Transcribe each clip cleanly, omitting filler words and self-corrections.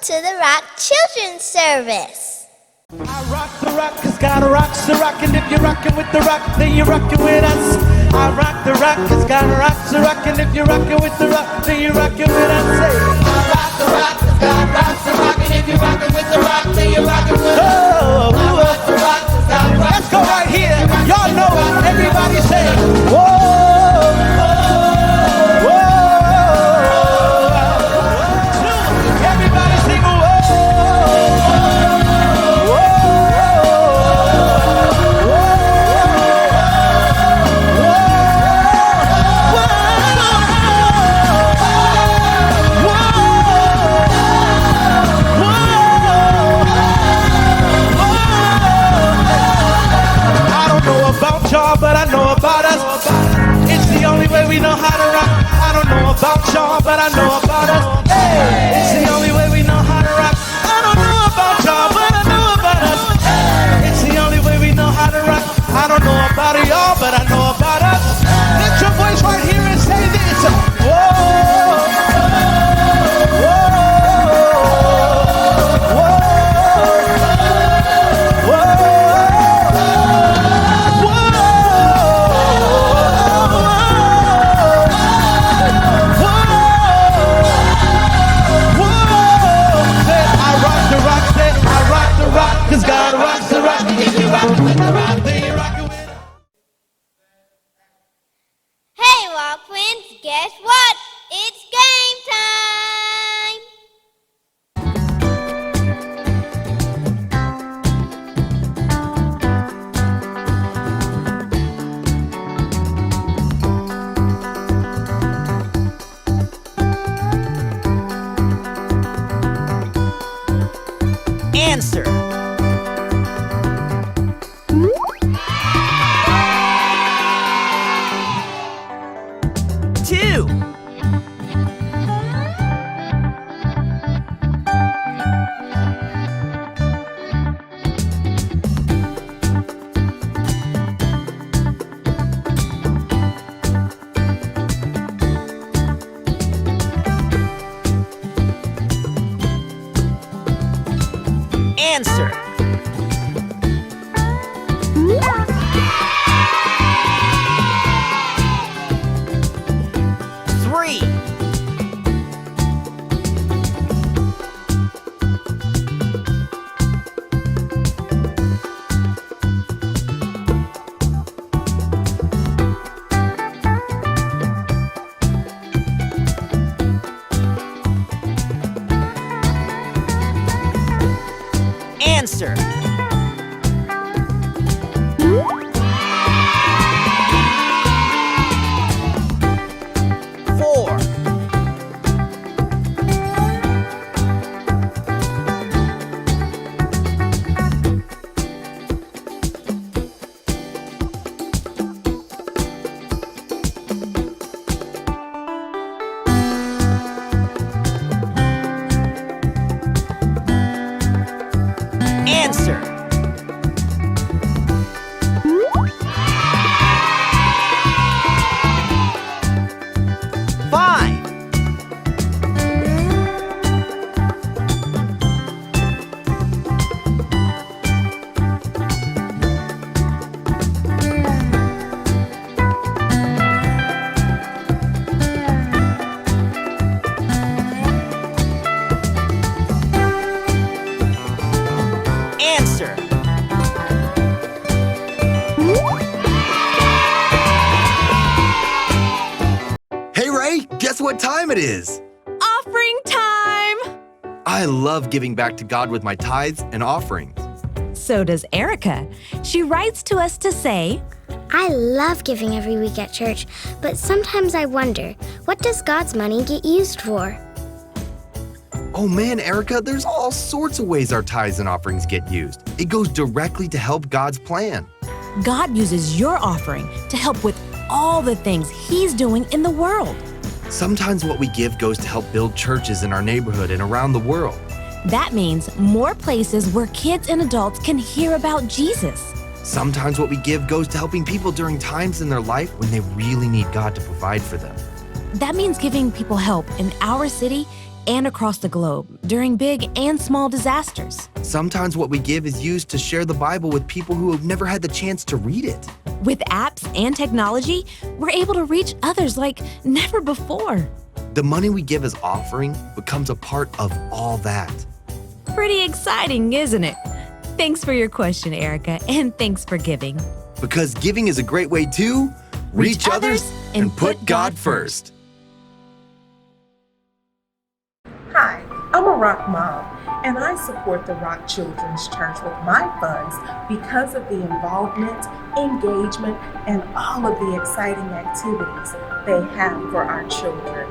to the Rock Children's Service. I rock the rock, cause God rocks the rock, and if you're rocking with the rock, then you're rocking with us. I rock the rock, cause God rocks the rock, and if you're rocking with the rock, then you're rocking with us. Say, I rock the rock, cause God rocks the rock, and if you're rocking with the rock, then you're rocking with us. Oh, I rock the rock, cause God rocks. Let's go right here. Y'all know it. Everybody say, whoa. But I know about us. It's the only way we know how to rock. I don't know about y'all, but I know about us. Hey, it's the only way we know how to rock. I don't know about y'all, but I know about us. Hey, it's the only way we know how to rock. I don't know about y'all, but I know about us. Lift your voice right here and say this. Whoa, whoa, whoa, whoa. Cause God rocks the rock, and if you're rocking with the rock, then you're rocking with us. Hey, Rock Twins, guess what? It's game time! Answer. 2. Answer. 3. Answer. 4. Answer. 5. Answer. Hey Ray, guess what time it is? Offering time! I love giving back to God with my tithes and offerings. So does Erica. She writes to us to say, I love giving every week at church, but sometimes I wonder, what does God's money get used for? Oh man, Erica, there's all sorts of ways our tithes and offerings get used. It goes directly to help God's plan. God uses your offering to help with all the things He's doing in the world. Sometimes what we give goes to help build churches in our neighborhood and around the world. That means more places where kids and adults can hear about Jesus. Sometimes what we give goes to helping people during times in their life when they really need God to provide for them. That means giving people help in our city and across the globe during big and small disasters. Sometimes what we give is used to share the Bible with people who have never had the chance to read it. With apps and technology, we're able to reach others like never before. The money we give as offering becomes a part of all that. Pretty exciting, isn't it? Thanks for your question, Erica, and thanks for giving. Because giving is a great way to reach others and put God first. Hi, I'm a Rock Mom, and I support the Rock Children's Church with my funds because of the involvement, engagement, and all of the exciting activities they have for our children.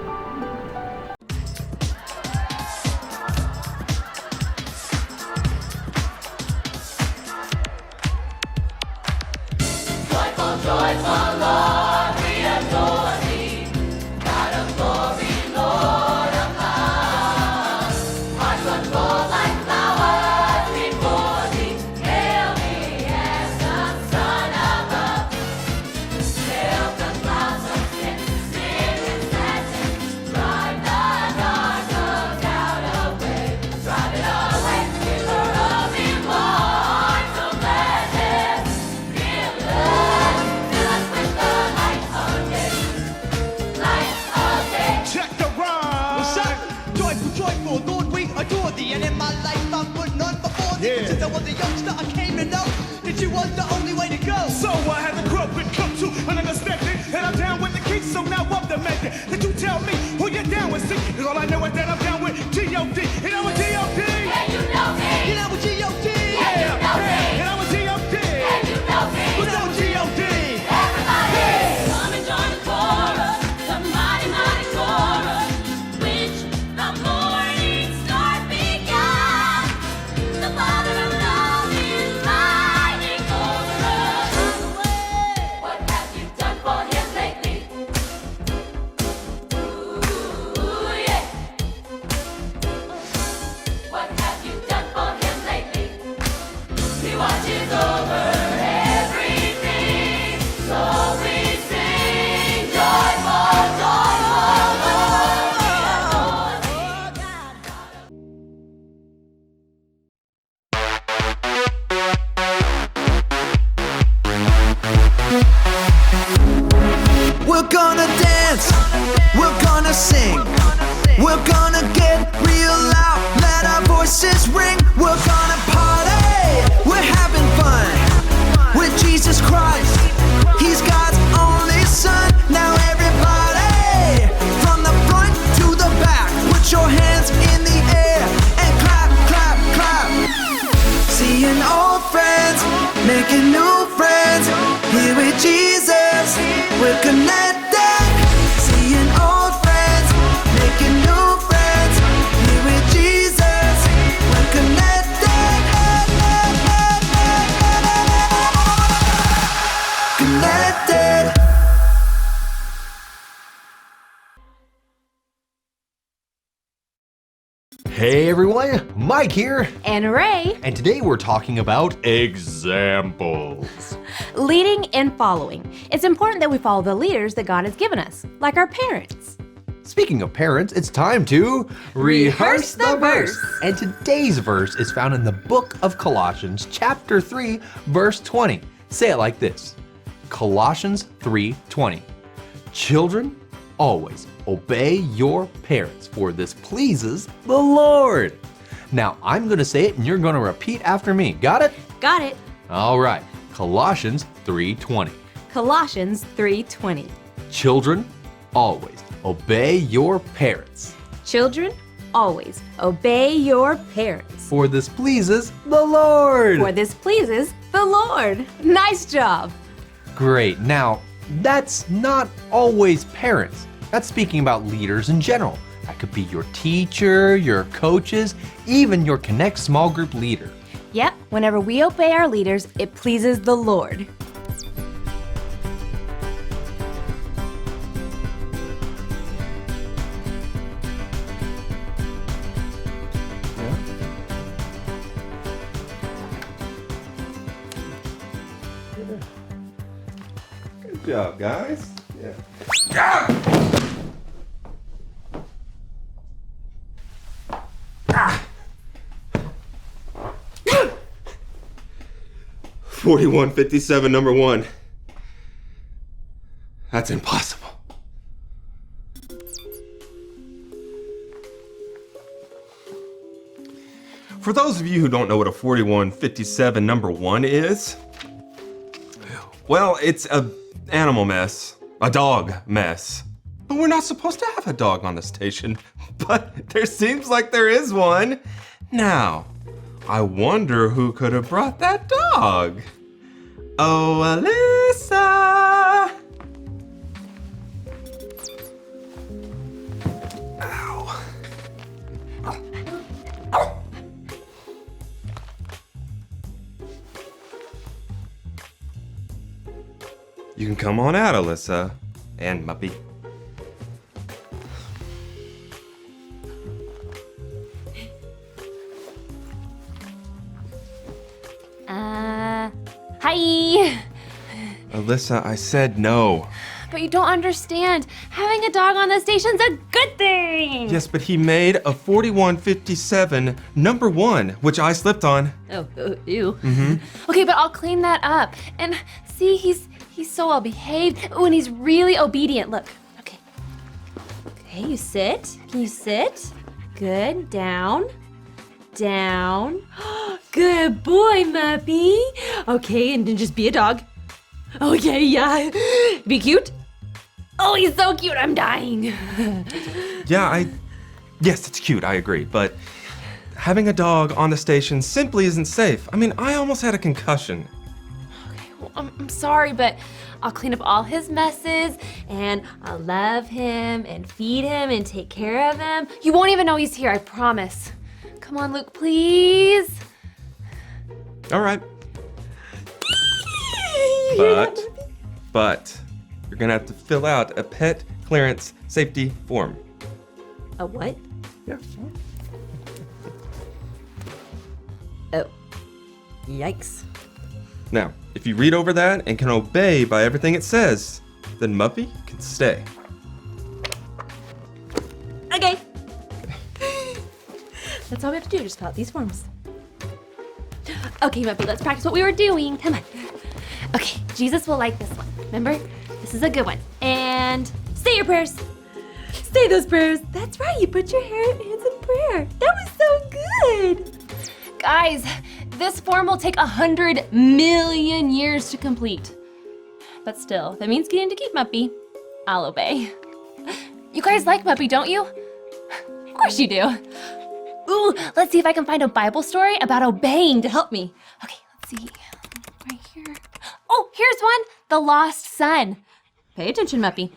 Check the rhyme. What's up? Joyful, joyful, Lord, we adore thee. And in my life, I put none before thee. Yeah. Since I was a youngster, I came to know that you was the only way to go. So I had to grow up and come to an understanding. And I'm down with the kids, so now I'm demanding that you tell me who you're down with. See, 'cause all I know is that I'm down with G.O.D. And I'm a G.O.D. You know G.O.D. And I'm a G.O.D. Who's on G.O.D.? Come and join the chorus, the mighty, mighty chorus, which the morning star began. The Father of love is riding over us. What have you done for him lately? Ooh, yeah. What have you done for him lately? He watches over everything, so we sing joyful, joyful, Lord, we adore thee. We're gonna dance, we're gonna sing, we're gonna get real loud, let our voices ring. We're gonna party, we're having fun with Jesus Christ. He's God's only son. Now everybody, from the front to the back, put your hands in the air and clap, clap, clap. Seeing old friends, making new friends, here with Jesus, we're connected. Seeing old friends, making new friends, here with Jesus, we're connected. Connected. Hey everyone, Mike here, And Ray, and today we're talking about examples. leading and following. It's important that we follow the leaders that God has given us, like our parents. Speaking of parents, it's time to Rehearse the verse. And today's verse is found in the book of Colossians, chapter 3, verse 20. Say it like this. Colossians 3:20. Children, always obey your parents, for this pleases the Lord. Now, I'm going to say it and you're going to repeat after me. Got it? Got it. All right. Colossians 3:20. Colossians 3:20. Children, always obey your parents, Children, always obey your parents, for this pleases the Lord. for this pleases the Lord. Nice job. Great. Now, that's not always parents. That's speaking about leaders in general. That could be your teacher, your coaches, even your Connect small group leader. Yep, whenever we obey our leaders, it pleases the Lord. Good job, guys. Yeah. 4157 number 1. That's impossible. For those of you who don't know what a 4157 number 1 is, well, it's a animal mess, a dog mess. But we're not supposed to have a dog on the station, but there seems like there is one. Now, I wonder who could have brought that dog. Oh, Alyssa! Ow. You can come on out, Alyssa. And Muppy. Hi. Alyssa, I said no. But you don't understand. Having a dog on the station's a good thing. Yes, but he made a 4157 number 1, which I slipped on. Oh, ew. Mm-hmm. Okay, but I'll clean that up. And see, he's so well behaved. Oh, and he's really obedient. Look. Okay. Okay, you sit. Can you sit? Good. Down. Down. Good boy, Muppy. Okay, and then just be a dog. Okay, yeah. Be cute. Oh, he's so cute. I'm dying. Yes, it's cute, I agree, but having a dog on the station simply isn't safe. I mean, I almost had a concussion. Okay, well, I'm sorry, but I'll clean up all his messes, and I'll love him, and feed him, and take care of him. You won't even know he's here, I promise. Come on, Luke, please. All right. But you're gonna have to fill out a pet clearance safety form. A what? Yeah. Oh. Yikes. Now, if you read over that and can obey by everything it says, then Muppy can stay. Okay. That's all we have to do, just fill out these forms. Okay, Muppy, let's practice what we were doing. Come on. Okay, Jesus will like this one. Remember? This is a good one. And say your prayers. Say those prayers. That's right, you put your hands in prayer. That was so good. Guys, this form will take 100 million years to complete. But still, that means getting to keep Muppy. I'll obey. You guys like Muppy, don't you? Of course you do. Ooh, let's see if I can find a Bible story about obeying to help me. Okay, let's see. Right here. Oh, here's one. The Lost Son. Pay attention, Muppy.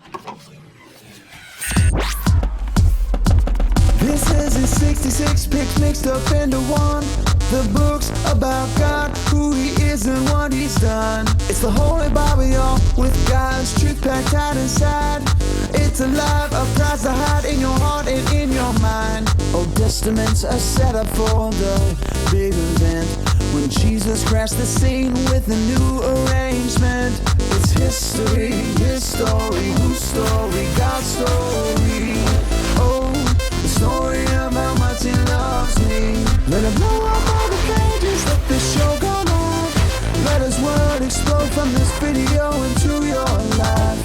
This is his 66 picks mixed up into one. The books about God, who he is and what he's done. It's the Holy Bible, y'all, with God's truth packed tight inside. It's alive, a prize to hide in your heart and in your mind. Old Testaments are set up for the big event when Jesus crashed the scene with a new arrangement. It's history, his story, whose story, God's story. Oh, the story of how much he loves me. Let it blow up all the pages, let this show go on. Let his word explode from this video into your life.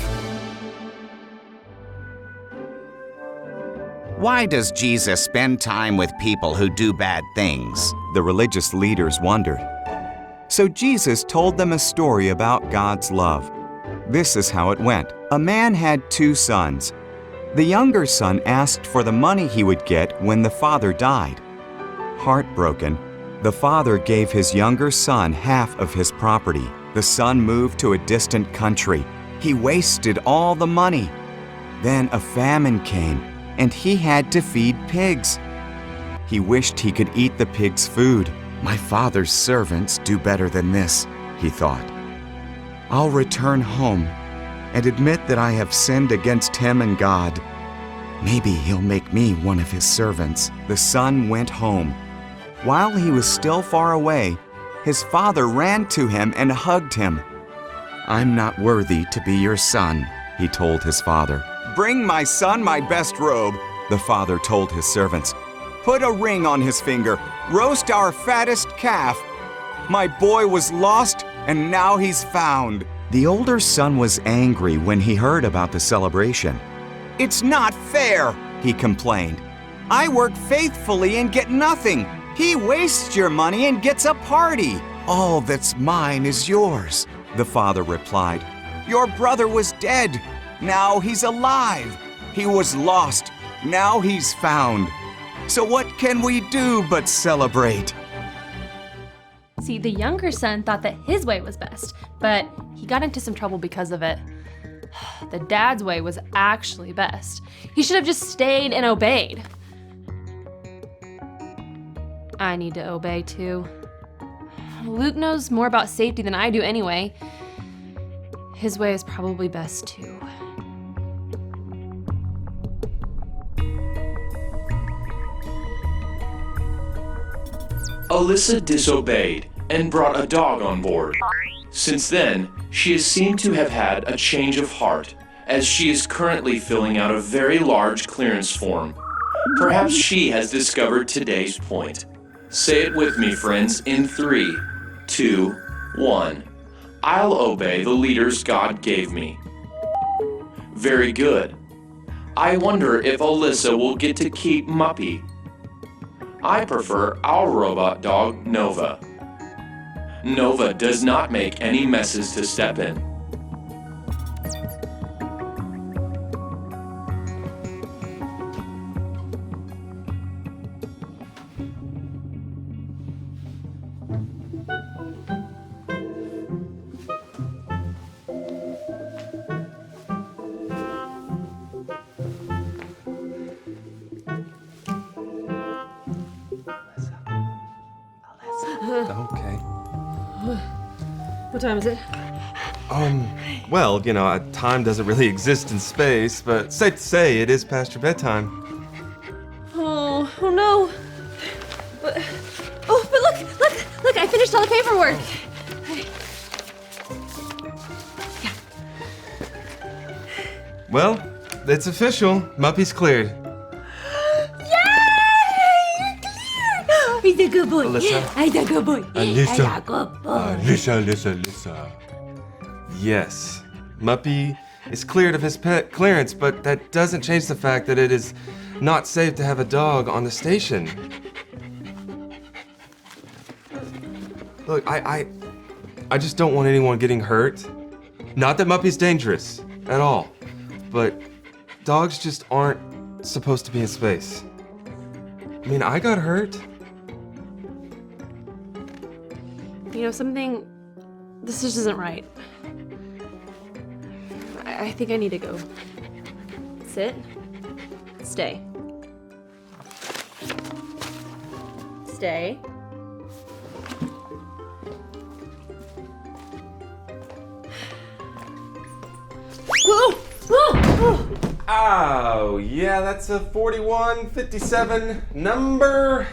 Why does Jesus spend time with people who do bad things? The religious leaders wondered. So Jesus told them a story about God's love. This is how it went. A man had 2 sons. The younger son asked for the money he would get when the father died. Heartbroken, the father gave his younger son half of his property. The son moved to a distant country. He wasted all the money. Then a famine came, and he had to feed pigs. He wished he could eat the pigs' food. My father's servants do better than this, he thought. I'll return home and admit that I have sinned against him and God. Maybe he'll make me one of his servants. The son went home. While he was still far away, his father ran to him and hugged him. I'm not worthy to be your son, he told his father. Bring my son my best robe, the father told his servants. Put a ring on his finger. Roast our fattest calf. My boy was lost, and now he's found. The older son was angry when he heard about the celebration. It's not fair, he complained. I work faithfully and get nothing. He wastes your money and gets a party. All that's mine is yours, the father replied. Your brother was dead. Now he's alive. He was lost. Now he's found. So what can we do but celebrate? See, the younger son thought that his way was best, but he got into some trouble because of it. The dad's way was actually best. He should have just stayed and obeyed. I need to obey too. Luke knows more about safety than I do anyway. His way is probably best too. Alyssa disobeyed and brought a dog on board. Since then, she has seemed to have had a change of heart, as she is currently filling out a very large clearance form. Perhaps she has discovered today's point. Say it with me, friends, in 3, 2, 1. I'll obey the leaders God gave me. Very good. I wonder if Alyssa will get to keep Muppy. I prefer our robot dog, Nova. Nova does not make any messes to step in. Okay. What time is it? Well, time doesn't really exist in space, but safe to say it is past your bedtime. Oh no. But look, I finished all the paperwork. Well, it's official. Muppy's cleared. He's a good boy. Alyssa. He's a good boy. He's a good boy. Alyssa. Yes, Muppy is cleared of his pet clearance, but that doesn't change the fact that it is not safe to have a dog on the station. Look, I just don't want anyone getting hurt. Not that Muppy's dangerous at all, but dogs just aren't supposed to be in space. I mean, I got hurt. You know something? This just isn't right. I think I need to go. Sit. Stay. Stay. Whoa! Whoa! Oh, yeah, that's a 4157 number.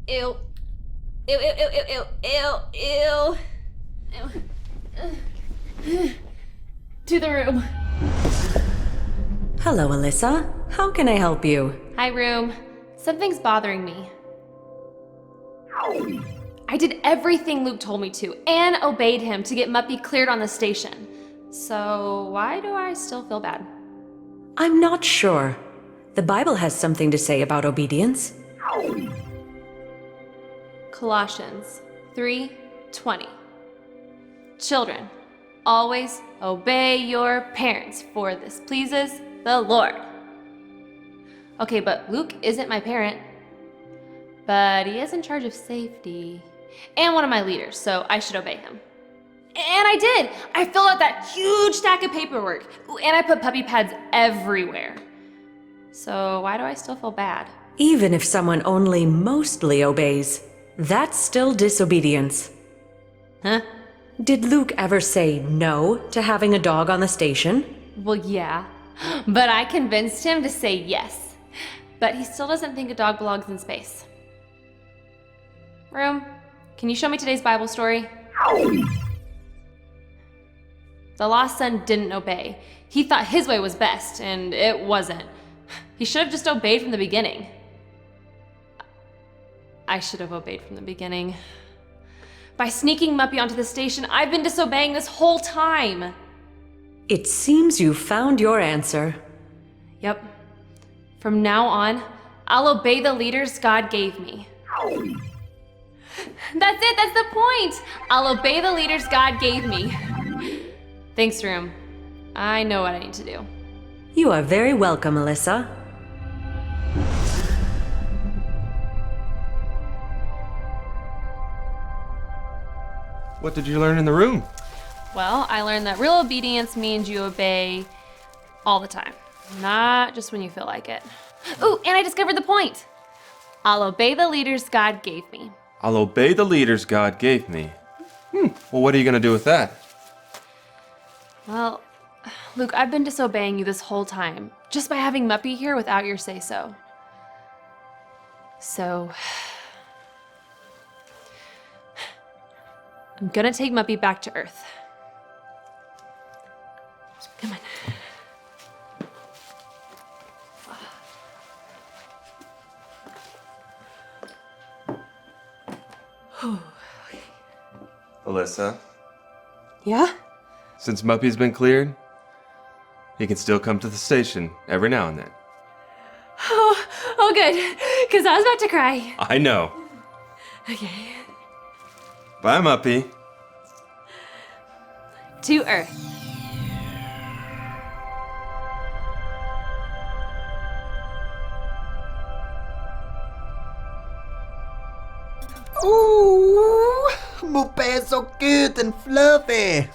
Ew. Ew, ew, ew, ew, ew, ew, ew. To the room. Hello, Alyssa. How can I help you? Hi, room. Something's bothering me. I did everything Luke told me to and obeyed him to get Muppy cleared on the station. So why do I still feel bad? I'm not sure. The Bible has something to say about obedience. Colossians 3:20. Children, always obey your parents, for this pleases the Lord. Okay, but Luke isn't my parent. But he is in charge of safety and one of my leaders, so I should obey him. And I did! I filled out that huge stack of paperwork, and I put puppy pads everywhere. So why do I still feel bad? Even if someone only mostly obeys, that's still disobedience. Huh? Did Luke ever say no to having a dog on the station? Well, yeah, but I convinced him to say yes. But he still doesn't think a dog belongs in space. Room, can you show me today's Bible story? The lost son didn't obey. He thought his way was best, and it wasn't. He should have just obeyed from the beginning. I should have obeyed from the beginning. By sneaking Muppy onto the station, I've been disobeying this whole time. It seems you found your answer. Yep. From now on, I'll obey the leaders God gave me. That's it, that's the point! I'll obey the leaders God gave me. Thanks, Room. I know what I need to do. You are very welcome, Alyssa. What did you learn in the room? Well, I learned that real obedience means you obey all the time, not just when you feel like it. Ooh, and I discovered the point. I'll obey the leaders God gave me. I'll obey the leaders God gave me. Well, what are you going to do with that? Well, Luke, I've been disobeying you this whole time, just by having Muppy here without your say-so. So, I'm gonna take Muppy back to Earth. Come on. Alyssa, Yeah? since Muppy's been cleared, he can still come to the station every now and then. Oh, good, because I was about to cry. I know. Okay. Bye, Muppy. To Earth. Ooh, Muppy is so cute and fluffy.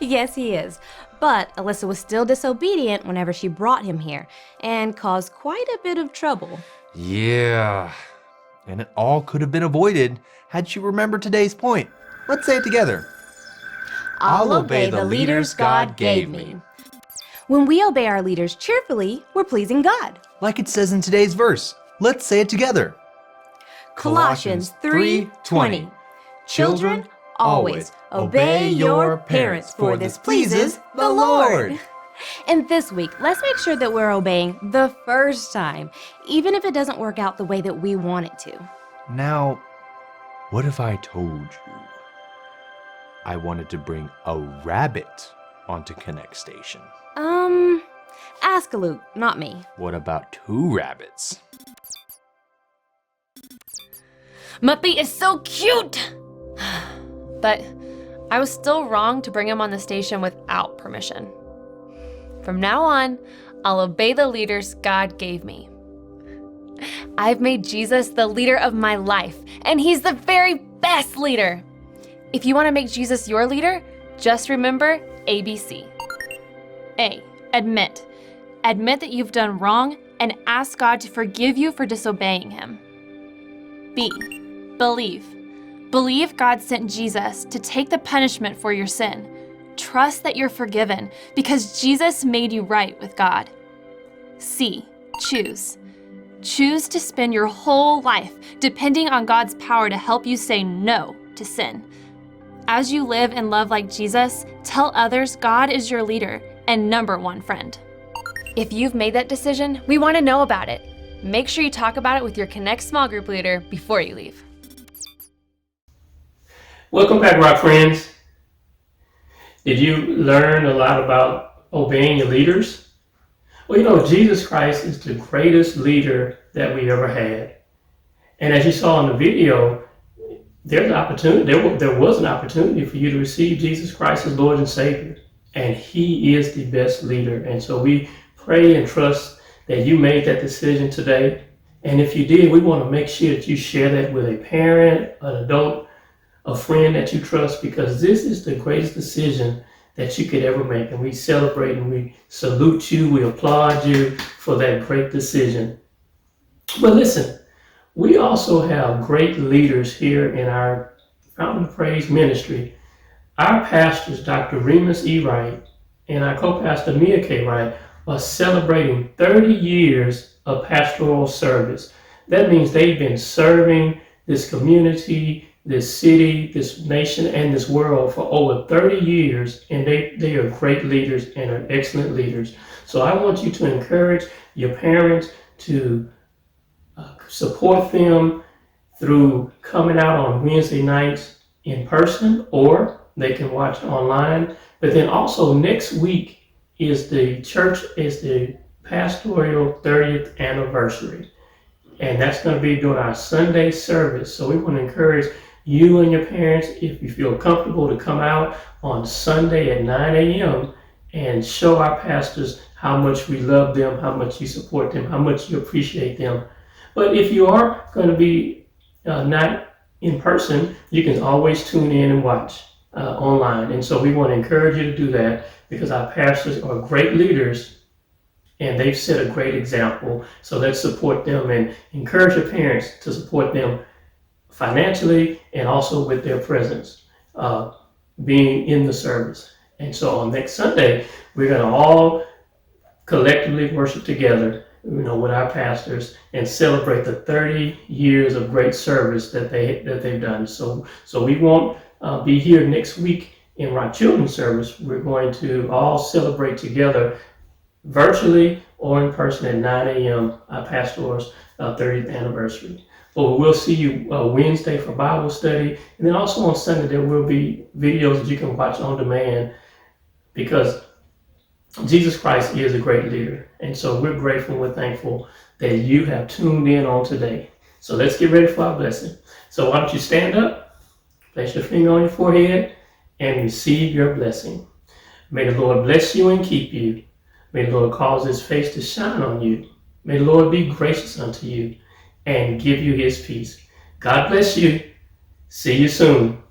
Yes, he is. But Alyssa was still disobedient whenever she brought him here and caused quite a bit of trouble. Yeah. And it all could have been avoided had she remembered today's point. Let's say it together. I'll obey the leaders God gave me. When we obey our leaders cheerfully, we're pleasing God. Like it says in today's verse. Let's say it together. Colossians 3:20. Children, always obey your parents, for this pleases the Lord. And this week, let's make sure that we're obeying the first time, even if it doesn't work out the way that we want it to. Now, what if I told you I wanted to bring a rabbit onto Connect Station? Ask Luke, not me. What about 2 rabbits? Muppy is so cute! But I was still wrong to bring him on the station without permission. From now on, I'll obey the leaders God gave me. I've made Jesus the leader of my life, and he's the very best leader. If you want to make Jesus your leader, just remember ABC. A, admit. Admit that you've done wrong and ask God to forgive you for disobeying him. B, believe. Believe God sent Jesus to take the punishment for your sin. Trust that you're forgiven because Jesus made you right with God. C, choose. Choose to spend your whole life depending on God's power to help you say no to sin. As you live and love like Jesus, tell others God is your leader and #1 friend. If you've made that decision, we want to know about it. Make sure you talk about it with your Connect small group leader before you leave. Welcome back, Rock friends. Did you learn a lot about obeying your leaders? Well, you know, Jesus Christ is the greatest leader that we ever had. And as you saw in the video, there's an opportunity, there was an opportunity for you to receive Jesus Christ as Lord and Savior. And he is the best leader. And so we pray and trust that you made that decision today. And if you did, we want to make sure that you share that with a parent, an adult, a friend that you trust, because this is the greatest decision that you could ever make. And we celebrate and we salute you. We applaud you for that great decision. But listen, we also have great leaders here in our Fountain of Praise ministry. Our pastors, Dr. Remus E. Wright and our co-pastor Mia K. Wright, are celebrating 30 years of pastoral service. That means they've been serving this community, this city, this nation, and this world for over 30 years, and they are great leaders and are excellent leaders. So I want you to encourage your parents to support them through coming out on Wednesday nights in person or they can watch online. But then also next week is the pastoral 30th anniversary. And that's going to be during our Sunday service. So we want to encourage you and your parents, if you feel comfortable, to come out on Sunday at 9 a.m. and show our pastors how much we love them, how much you support them, how much you appreciate them. But if you are going to be not in person, you can always tune in and watch online. And so we want to encourage you to do that because our pastors are great leaders and they've set a great example. So let's support them and encourage your parents to support them financially and also with their presence, being in the service. And so on next Sunday, we're going to all collectively worship together, with our pastors and celebrate the 30 years of great service that they've done. So we won't be here next week in Rock Children's service. We're going to all celebrate together virtually or in person at 9 a.m. Our pastor's 30th anniversary. But we'll see you Wednesday for Bible study. And then also on Sunday, there will be videos that you can watch on demand because Jesus Christ is a great leader. And so we're grateful, we're thankful that you have tuned in on today. So let's get ready for our blessing. So why don't you stand up, place your finger on your forehead, and receive your blessing. May the Lord bless you and keep you. May the Lord cause his face to shine on you. May the Lord be gracious unto you and give you his peace. God bless you. See you soon.